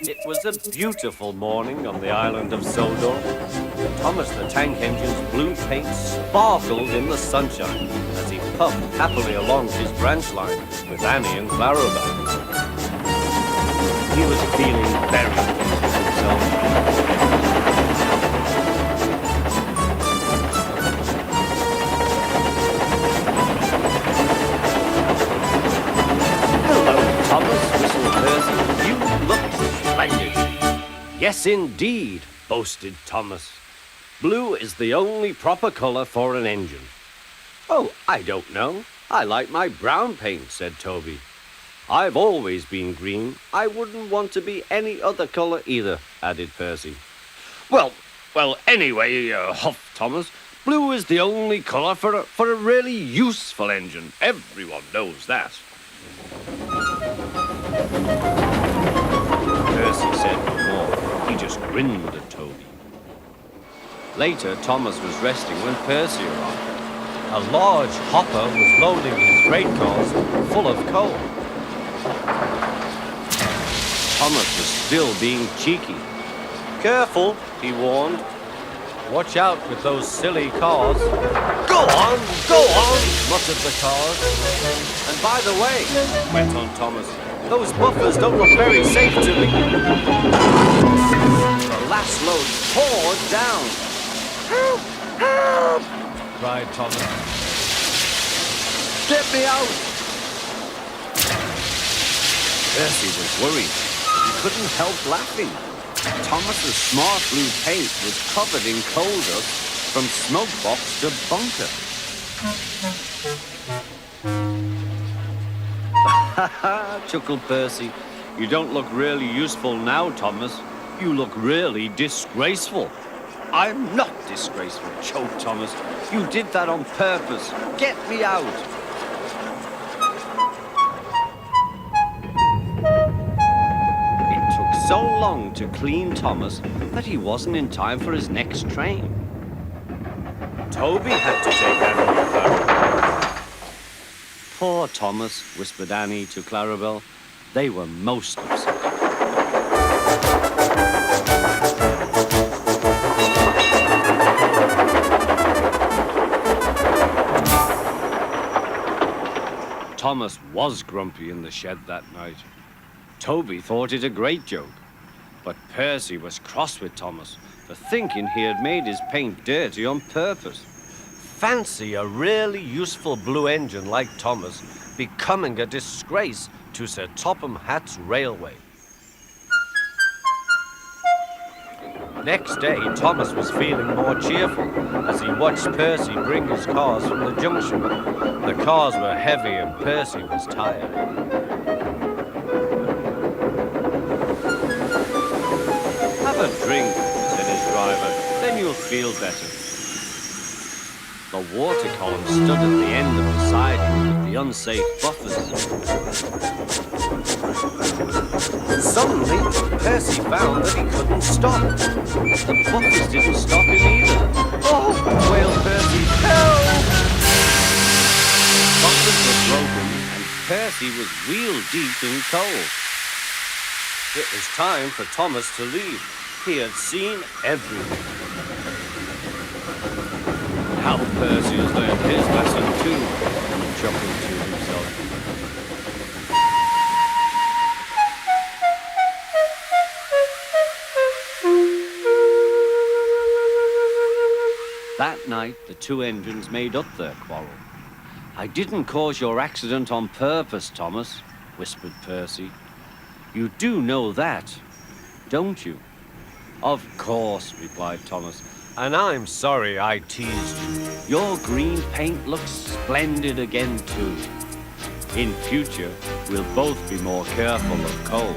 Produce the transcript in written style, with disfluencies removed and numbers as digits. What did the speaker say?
It was a beautiful morning on the island of Sodor. Thomas the Tank Engine's blue paint sparkled in the sunshine as he puffed happily along his branch line with Annie and Clarabelle. He was feeling very pleased with himself. Thomas, whistled Percy. You look splendid. Yes, indeed, boasted Thomas. Blue is the only proper colour for an engine. Oh, I don't know. I like my brown paint, said Toby. I've always been green. I wouldn't want to be any other colour either, added Percy. Well, anyway, huffed Thomas, blue is the only colour for a really useful engine. Everyone knows that. Percy said no more. He just grinned at Toby. Later, Thomas was resting when Percy arrived. A large hopper was loading his freight cars full of coal. Thomas was still being cheeky. Careful, he warned. Watch out with those silly cars. Go on, muttered the cars. And by the way, went on Thomas, those buffers don't look very safe to me. The last load poured down. Help! Help! Cried Thomas. Get me out! Percy was worried. He couldn't help laughing. Thomas's smart blue paint was covered in coal dust from smoke box to bunker. Ha ha, chuckled Percy. You don't look really useful now, Thomas. You look really disgraceful. I'm not disgraceful, choked Thomas. You did that on purpose. Get me out. It took so long to clean Thomas that he wasn't in time for his next train. Toby had to take Annie and Clarabelle. Poor Thomas, whispered Annie to Clarabelle. They were most upset. Thomas was grumpy in the shed that night. Toby thought it a great joke, but Percy was cross with Thomas for thinking he had made his paint dirty on purpose. Fancy a really useful blue engine like Thomas becoming a disgrace to Sir Topham Hatt's railway. Next day, Thomas was feeling more cheerful as he watched Percy bring his cars from the junction. The cars were heavy and Percy was tired. Have a drink, said his driver, then you'll feel better. The water column stood at the end of the siding with the unsafe buffers. Suddenly, Percy found that he couldn't stop. The buffers didn't stop him either. Oh, wailed Percy, help! Buffers were broken and Percy was wheel-deep in coal. It was time for Thomas to leave. He had seen everything. How Percy has learned his lesson too, he chuckled to himself. That night, the two engines made up their quarrel. I didn't cause your accident on purpose, Thomas, whispered Percy. You do know that, don't you? Of course, replied Thomas. And I'm sorry I teased you. Your green paint looks splendid again, too. In future, we'll both be more careful of coal.